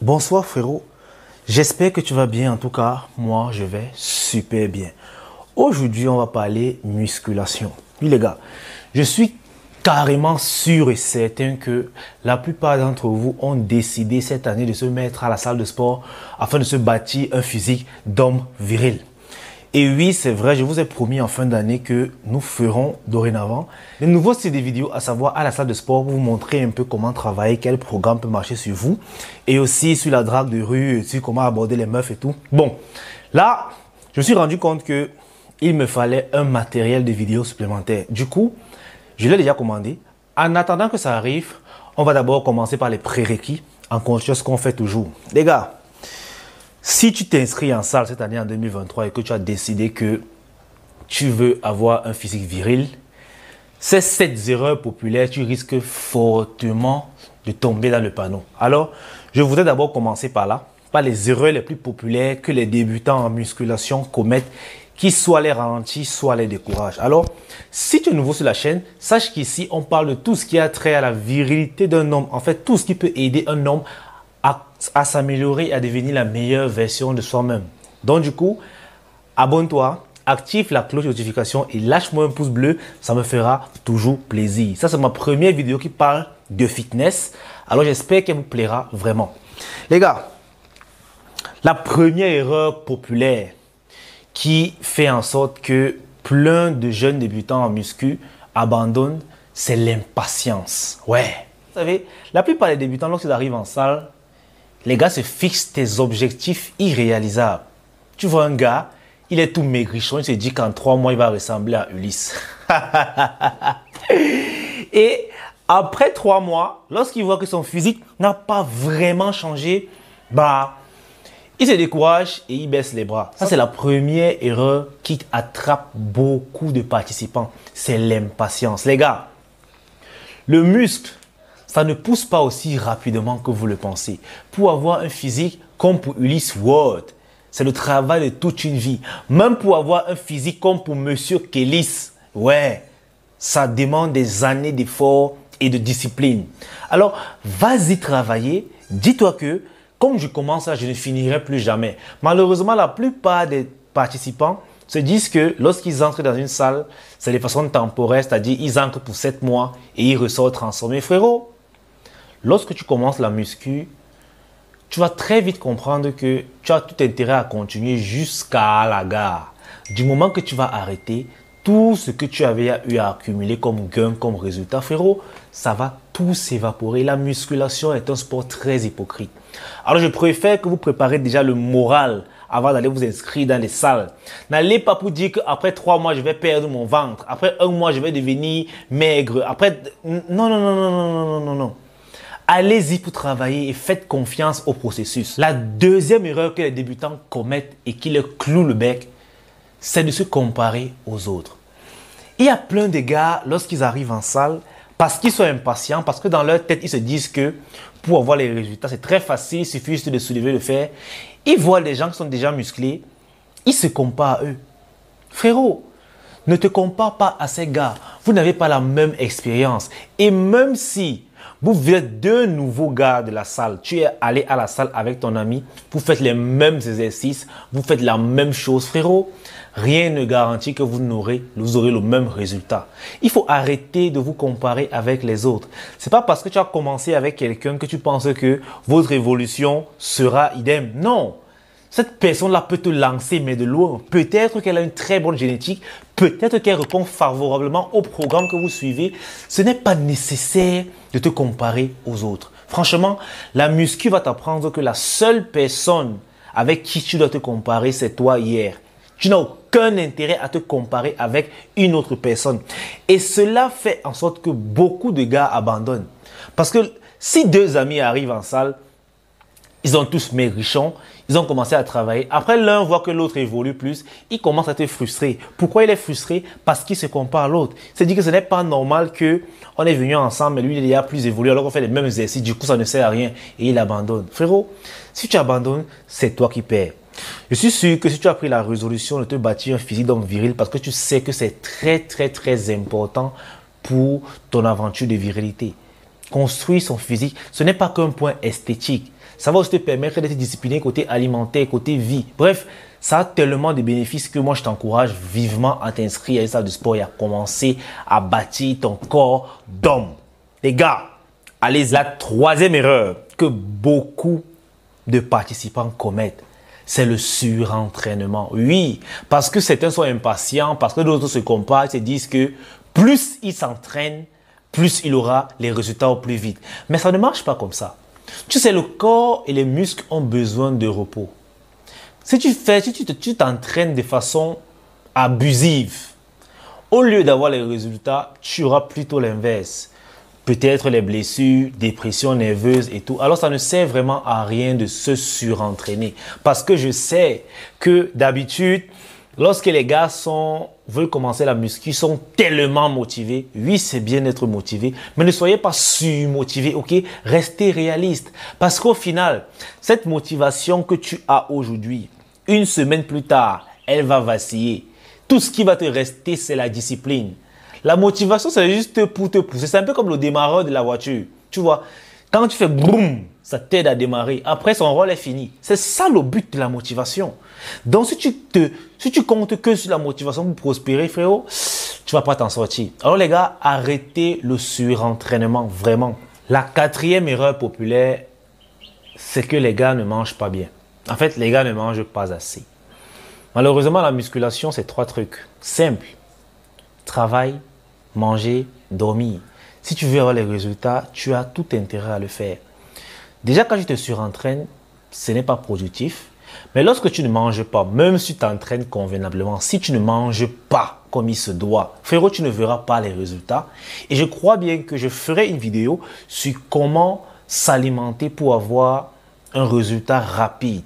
Bonsoir frérot, j'espère que tu vas bien. En tout cas, moi je vais super bien. Aujourd'hui, on va parler musculation. Oui les gars, je suis carrément sûr et certain que la plupart d'entre vous ont décidé cette année de se mettre à la salle de sport afin de se bâtir un physique d'homme viril. Et oui, c'est vrai, je vous ai promis en fin d'année que nous ferons dorénavant de nouveaux styles de vidéos, à savoir à la salle de sport, pour vous montrer un peu comment travailler, quel programme peut marcher sur vous, et aussi sur la drague de rue, sur comment aborder les meufs et tout. Bon, là, je me suis rendu compte que il me fallait un matériel de vidéo supplémentaire. Du coup, je l'ai déjà commandé. En attendant que ça arrive, on va d'abord commencer par les prérequis, en continuant ce qu'on fait toujours. Les gars, si tu t'inscris en salle cette année en 2023 et que tu as décidé que tu veux avoir un physique viril, ces 7 erreurs populaires, tu risques fortement de tomber dans le panneau. Alors, je voudrais d'abord commencer par là, par les erreurs les plus populaires que les débutants en musculation commettent, qui soit les ralentissent, soit les découragent. Alors, si tu es nouveau sur la chaîne, sache qu'ici, on parle de tout ce qui a trait à la virilité d'un homme. En fait, tout ce qui peut aider un homme à s'améliorer et à devenir la meilleure version de soi-même. Donc du coup, abonne-toi, active la cloche de notification et lâche-moi un pouce bleu, ça me fera toujours plaisir. Ça, c'est ma première vidéo qui parle de fitness. Alors j'espère qu'elle vous plaira vraiment. Les gars, la première erreur populaire qui fait en sorte que plein de jeunes débutants en muscu abandonnent, c'est l'impatience. Ouais. Vous savez, la plupart des débutants, lorsqu'ils arrivent en salle, les gars se fixent des objectifs irréalisables. Tu vois un gars, il est tout maigrichon, il se dit qu'en 3 mois, il va ressembler à Ulysse. Et après 3 mois, lorsqu'il voit que son physique n'a pas vraiment changé, il se décourage et il baisse les bras. Ça, c'est la première erreur qui attrape beaucoup de participants. C'est l'impatience. Les gars, le muscle, ça ne pousse pas aussi rapidement que vous le pensez. Pour avoir un physique comme pour Ulysse Ward, c'est le travail de toute une vie. Même pour avoir un physique comme pour Monsieur Kélis, ouais, ça demande des années d'efforts et de discipline. Alors, vas-y travailler. Dis-toi que, comme je commence là, je ne finirai plus jamais. Malheureusement, la plupart des participants se disent que lorsqu'ils entrent dans une salle, c'est de façon temporaire, c'est-à-dire ils entrent pour 7 mois et ils ressortent transformés. Frérot, lorsque tu commences la muscu, tu vas très vite comprendre que tu as tout intérêt à continuer jusqu'à la gare. Du moment que tu vas arrêter, tout ce que tu avais eu à accumuler comme gain, comme résultat, frérot, ça va tout s'évaporer. La musculation est un sport très hypocrite. Alors, je préfère que vous préparez déjà le moral avant d'aller vous inscrire dans les salles. N'allez pas pour dire qu'après 3 mois, je vais perdre mon ventre. Après 1 mois, je vais devenir maigre. Après, non. Allez-y pour travailler et faites confiance au processus. La deuxième erreur que les débutants commettent et qui leur cloue le bec, c'est de se comparer aux autres. Il y a plein de gars, lorsqu'ils arrivent en salle, parce qu'ils sont impatients, parce que dans leur tête, ils se disent que pour avoir les résultats, c'est très facile, il suffit juste de soulever le fer. Ils voient des gens qui sont déjà musclés, ils se comparent à eux. Frérot, ne te compare pas à ces gars. Vous n'avez pas la même expérience. Et même si vous êtes 2 nouveaux gars de la salle, tu es allé à la salle avec ton ami, vous faites les mêmes exercices, vous faites la même chose, frérot, rien ne garantit que vous aurez le même résultat. Il faut arrêter de vous comparer avec les autres. Ce n'est pas parce que tu as commencé avec quelqu'un que tu penses que votre évolution sera idem. Non. Cette personne-là peut te lancer, mais de loin. Peut-être qu'elle a une très bonne génétique. Peut-être qu'elle répond favorablement au programme que vous suivez. Ce n'est pas nécessaire de te comparer aux autres. Franchement, la muscu va t'apprendre que la seule personne avec qui tu dois te comparer, c'est toi hier. Tu n'as aucun intérêt à te comparer avec une autre personne. Et cela fait en sorte que beaucoup de gars abandonnent. Parce que si 2 amis arrivent en salle, ils ont tous maigrichons, ils ont commencé à travailler. Après, l'un voit que l'autre évolue plus, il commence à être frustré. Pourquoi il est frustré? Parce qu'il se compare à l'autre. Il se dit que ce n'est pas normal qu'on est venu ensemble, mais lui, il est déjà plus évolué, alors qu'on fait les mêmes exercices. Du coup, ça ne sert à rien et il abandonne. Frérot, si tu abandonnes, c'est toi qui perds. Je suis sûr que si tu as pris la résolution de te bâtir un physique d'homme viril, parce que tu sais que c'est très important pour ton aventure de virilité. Construire son physique, ce n'est pas qu'un point esthétique. Ça va aussi te permettre d'être discipliné côté alimentaire, côté vie. Bref, ça a tellement de bénéfices que moi, je t'encourage vivement à t'inscrire à une salle de sport et à commencer à bâtir ton corps d'homme. Les gars, allez, la troisième erreur que beaucoup de participants commettent, c'est le surentraînement. Oui, parce que certains sont impatients, parce que d'autres se comparent, se disent que plus ils s'entraînent, plus il aura les résultats au plus vite. Mais ça ne marche pas comme ça. Tu sais, le corps et les muscles ont besoin de repos. Si tu t'entraînes de façon abusive, au lieu d'avoir les résultats, tu auras plutôt l'inverse. Peut-être les blessures, dépression nerveuse et tout. Alors, ça ne sert vraiment à rien de se surentraîner. Parce que je sais que d'habitude, lorsque les gars veulent commencer la muscu, ils sont tellement motivés. Oui, c'est bien d'être motivé, mais ne soyez pas surmotivé, ok? Restez réaliste. Parce qu'au final, cette motivation que tu as aujourd'hui, une semaine plus tard, elle va vaciller. Tout ce qui va te rester, c'est la discipline. La motivation, c'est juste pour te pousser. C'est un peu comme le démarreur de la voiture. Tu vois, quand tu fais boum, ça t'aide à démarrer. Après, son rôle est fini. C'est ça le but de la motivation. Donc, si tu comptes que sur la motivation pour prospérer, frérot, tu ne vas pas t'en sortir. Alors, les gars, arrêtez le surentraînement, vraiment. La quatrième erreur populaire, c'est que les gars ne mangent pas bien. En fait, les gars ne mangent pas assez. Malheureusement, la musculation, c'est 3 trucs. Simple. Travail, manger, dormir. Si tu veux avoir les résultats, tu as tout intérêt à le faire. Déjà, quand tu te surentraînes, ce n'est pas productif. Mais lorsque tu ne manges pas, même si tu t'entraînes convenablement, si tu ne manges pas comme il se doit, frérot, tu ne verras pas les résultats. Et je crois bien que je ferai une vidéo sur comment s'alimenter pour avoir un résultat rapide.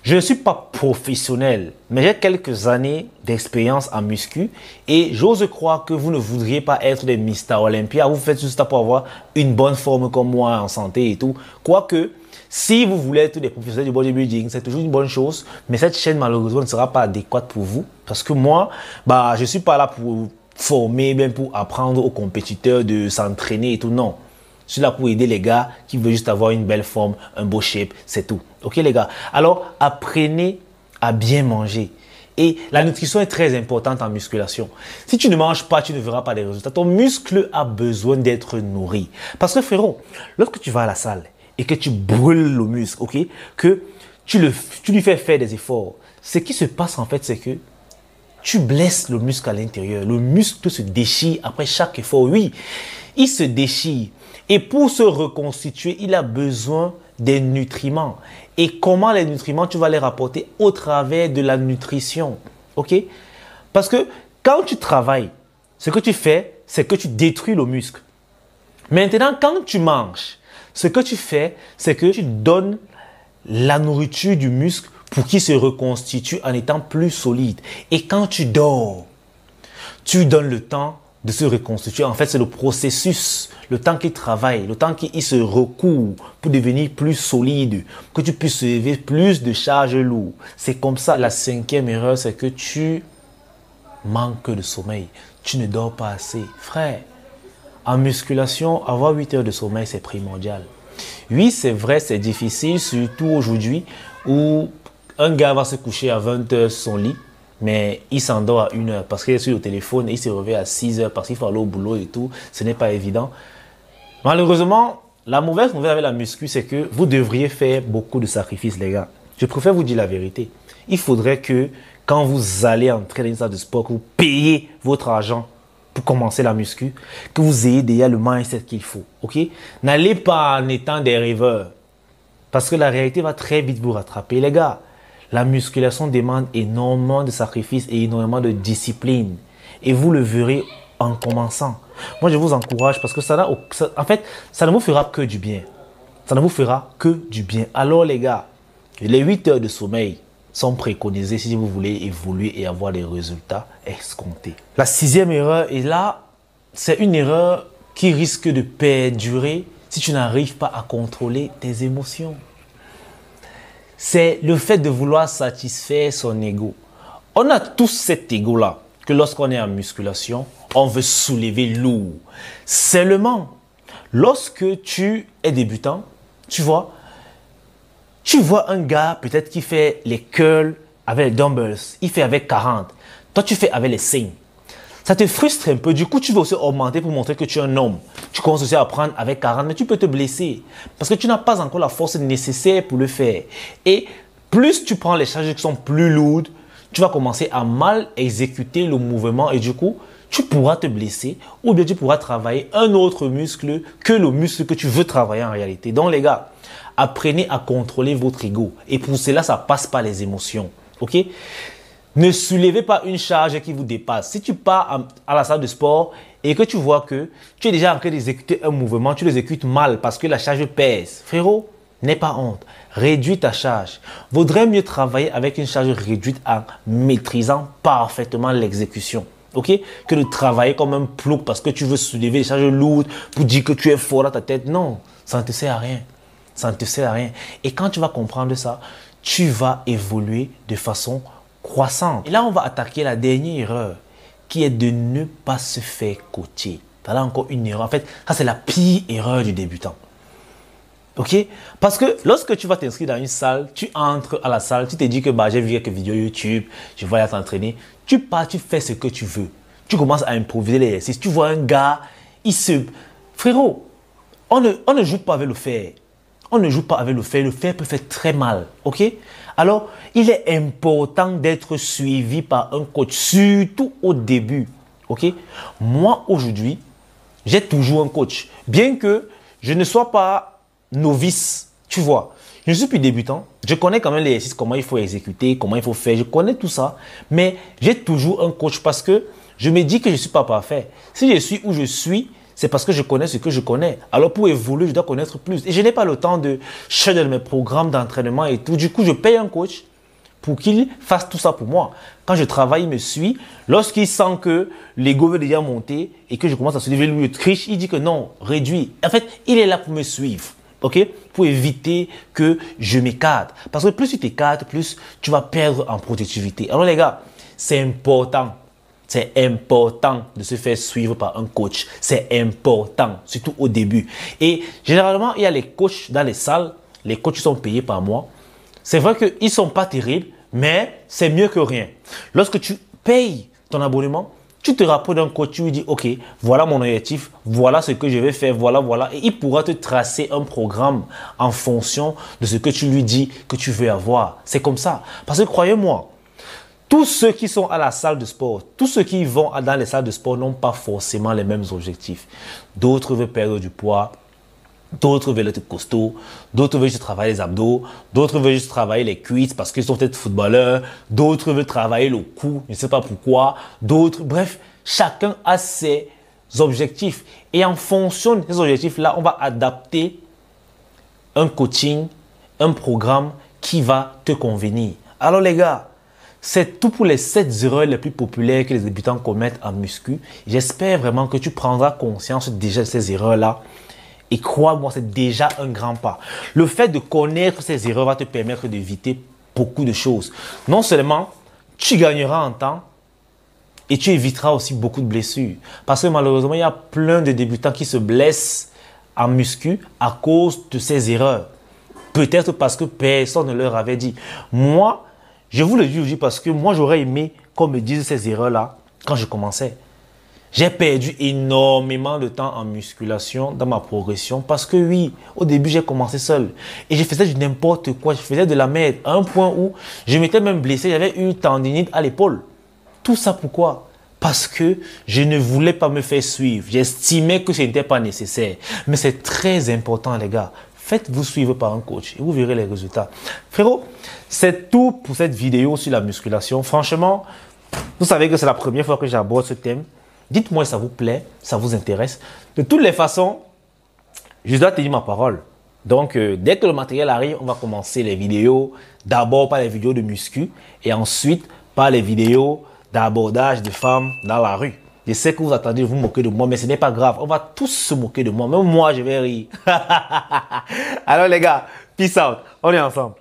Je ne suis pas professionnel, mais j'ai quelques années d'expérience en muscu et j'ose croire que vous ne voudriez pas être des Mister Olympia. Vous faites juste ça pour avoir une bonne forme comme moi en santé et tout. Quoique, si vous voulez être des professionnels du bodybuilding, c'est toujours une bonne chose, mais cette chaîne malheureusement ne sera pas adéquate pour vous parce que moi, je ne suis pas là pour former, même pour apprendre aux compétiteurs de s'entraîner et tout. Non. Je suis là pour aider les gars qui veulent juste avoir une belle forme, un beau shape, c'est tout. Ok les gars? Alors, apprenez à bien manger. Et la nutrition est très importante en musculation. Si tu ne manges pas, tu ne verras pas les résultats. Ton muscle a besoin d'être nourri. Parce que frérot, lorsque tu vas à la salle et que tu brûles le muscle, ok, que tu lui fais faire des efforts, ce qui se passe en fait, c'est que tu blesses le muscle à l'intérieur. Le muscle se déchire après chaque effort. Oui, il se déchire. Et pour se reconstituer, il a besoin des nutriments. Et comment les nutriments, tu vas les rapporter au travers de la nutrition. Ok? Parce que quand tu travailles, ce que tu fais, c'est que tu détruis le muscle. Maintenant, quand tu manges, ce que tu fais, c'est que tu donnes la nourriture du muscle pour qu'il se reconstitue en étant plus solide. Et quand tu dors, tu donnes le temps de se reconstituer. En fait, c'est le processus, le temps qu'il travaille, le temps qu'il se recouvre pour devenir plus solide, que tu puisses lever plus de charges lourdes. C'est comme ça. La cinquième erreur, c'est que tu manques de sommeil. Tu ne dors pas assez. Frère, en musculation, avoir 8 heures de sommeil, c'est primordial. Oui, c'est vrai, c'est difficile, surtout aujourd'hui où un gars va se coucher à 20 heures sur son lit. Mais il s'endort à 1 heure parce qu'il est sur le téléphone et il se réveille à 6 heures parce qu'il faut aller au boulot et tout. Ce n'est pas évident. Malheureusement, la mauvaise nouvelle avec la muscu, c'est que vous devriez faire beaucoup de sacrifices, les gars. Je préfère vous dire la vérité. Il faudrait que quand vous allez entrer dans une salle de sport, que vous payez votre argent pour commencer la muscu, que vous ayez déjà le mindset qu'il faut. Ok? N'allez pas en étant des rêveurs parce que la réalité va très vite vous rattraper, les gars. La musculation demande énormément de sacrifices et énormément de discipline. Et vous le verrez en commençant. Moi, je vous encourage parce que en fait, ça ne vous fera que du bien. Ça ne vous fera que du bien. Alors, les gars, les 8 heures de sommeil sont préconisées si vous voulez évoluer et avoir des résultats escomptés. La sixième erreur, et là, c'est une erreur qui risque de perdurer si tu n'arrives pas à contrôler tes émotions. C'est le fait de vouloir satisfaire son ego. On a tous cet ego-là, que lorsqu'on est en musculation, on veut soulever lourd. Seulement, lorsque tu es débutant, tu vois, Tu vois un gars peut-être qui fait les curls avec les dumbbells, il fait avec 40. Toi, tu fais avec les 5. Ça te frustre un peu. Du coup, tu veux aussi augmenter pour montrer que tu es un homme. Tu commences aussi à apprendre avec 40, mais tu peux te blesser parce que tu n'as pas encore la force nécessaire pour le faire. Et plus tu prends les charges qui sont plus lourdes, tu vas commencer à mal exécuter le mouvement et du coup, tu pourras te blesser ou bien tu pourras travailler un autre muscle que le muscle que tu veux travailler en réalité. Donc les gars, apprenez à contrôler votre ego et pour cela, ça passe par les émotions. Ok? Ne soulevez pas une charge qui vous dépasse. Si tu pars à la salle de sport et que tu vois que tu es déjà en train d'exécuter un mouvement, tu l'exécutes mal parce que la charge pèse. Frérot, n'aie pas honte. Réduis ta charge. Vaudrait mieux travailler avec une charge réduite en maîtrisant parfaitement l'exécution. Ok? Que de travailler comme un plouc parce que tu veux soulever des charges lourdes pour dire que tu es fort dans ta tête. Non, ça ne te sert à rien. Ça ne te sert à rien. Et quand tu vas comprendre ça, tu vas évoluer de façon croissante. Et là, on va attaquer la dernière erreur qui est de ne pas se faire coacher. Tu as là encore une erreur. En fait, ça, c'est la pire erreur du débutant. Ok? Parce que lorsque tu vas t'inscrire dans une salle, tu entres à la salle, tu te dis que bah, j'ai vu quelques vidéos YouTube, je vais aller t'entraîner. Tu pars, tu fais ce que tu veux. Tu commences à improviser l'exercice. Tu vois un gars, il se... Frérot, on ne joue pas avec le fer. On ne joue pas avec le fer. Le fer peut faire très mal. Ok? Alors, il est important d'être suivi par un coach, surtout au début. Ok? Moi, aujourd'hui, j'ai toujours un coach. Bien que je ne sois pas novice, tu vois. Je ne suis plus débutant. Je connais quand même les exercices, comment il faut exécuter, comment il faut faire. Je connais tout ça. Mais j'ai toujours un coach parce que je me dis que je ne suis pas parfait. Si je suis où je suis, c'est parce que je connais ce que je connais. Alors pour évoluer, je dois connaître plus. Et je n'ai pas le temps de chercher dans mes programmes d'entraînement et tout. Du coup, je paye un coach pour qu'il fasse tout ça pour moi. Quand je travaille, il me suit. Lorsqu'il sent que l'ego veut déjà monter et que je commence à soulever le triche, il dit que non, réduis. En fait, il est là pour me suivre. Ok? Pour éviter que je m'écarte. Parce que plus tu t'écartes, plus tu vas perdre en productivité. Alors les gars, c'est important. C'est important de se faire suivre par un coach. C'est important, surtout au début. Et généralement, il y a les coachs dans les salles. Les coachs sont payés par moi. C'est vrai qu'ils ne sont pas terribles, mais c'est mieux que rien. Lorsque tu payes ton abonnement, tu te rapproches d'un coach, tu lui dis, OK, voilà mon objectif, voilà ce que je vais faire, voilà. Et il pourra te tracer un programme en fonction de ce que tu lui dis que tu veux avoir. C'est comme ça. Parce que croyez-moi, tous ceux qui sont à la salle de sport, tous ceux qui vont dans les salles de sport n'ont pas forcément les mêmes objectifs. D'autres veulent perdre du poids, d'autres veulent être costauds, d'autres veulent juste travailler les abdos, d'autres veulent juste travailler les cuisses parce qu'ils sont peut-être footballeurs, d'autres veulent travailler le cou, je ne sais pas pourquoi, d'autres, bref, chacun a ses objectifs. Et en fonction de ces objectifs-là, on va adapter un coaching, un programme qui va te convenir. Alors les gars, c'est tout pour les 7 erreurs les plus populaires que les débutants commettent en muscu. J'espère vraiment que tu prendras conscience déjà de ces erreurs-là. Et crois-moi, c'est déjà un grand pas. Le fait de connaître ces erreurs va te permettre d'éviter beaucoup de choses. Non seulement tu gagneras en temps et tu éviteras aussi beaucoup de blessures. Parce que malheureusement, il y a plein de débutants qui se blessent en muscu à cause de ces erreurs. Peut-être parce que personne ne leur avait dit. Moi, je vous le dis aujourd'hui parce que moi, j'aurais aimé qu'on me dise ces erreurs-là quand je commençais. J'ai perdu énormément de temps en musculation dans ma progression parce que oui, au début, j'ai commencé seul. Et je faisais du n'importe quoi, je faisais de la merde à un point où je m'étais même blessé, j'avais une tendinite à l'épaule. Tout ça pourquoi? Parce que je ne voulais pas me faire suivre. J'estimais que ce n'était pas nécessaire. Mais c'est très important, les gars. Faites-vous suivre par un coach et vous verrez les résultats. Frérot, c'est tout pour cette vidéo sur la musculation. Franchement, vous savez que c'est la première fois que j'aborde ce thème. Dites-moi si ça vous plaît, ça vous intéresse. De toutes les façons, je dois tenir ma parole. Donc, dès que le matériel arrive, on va commencer les vidéos. D'abord par les vidéos de muscu et ensuite par les vidéos d'abordage de femmes dans la rue. Je sais que vous attendez de vous moquer de moi, mais ce n'est pas grave. On va tous se moquer de moi. Même moi, je vais rire. Alors les gars, peace out. On est ensemble.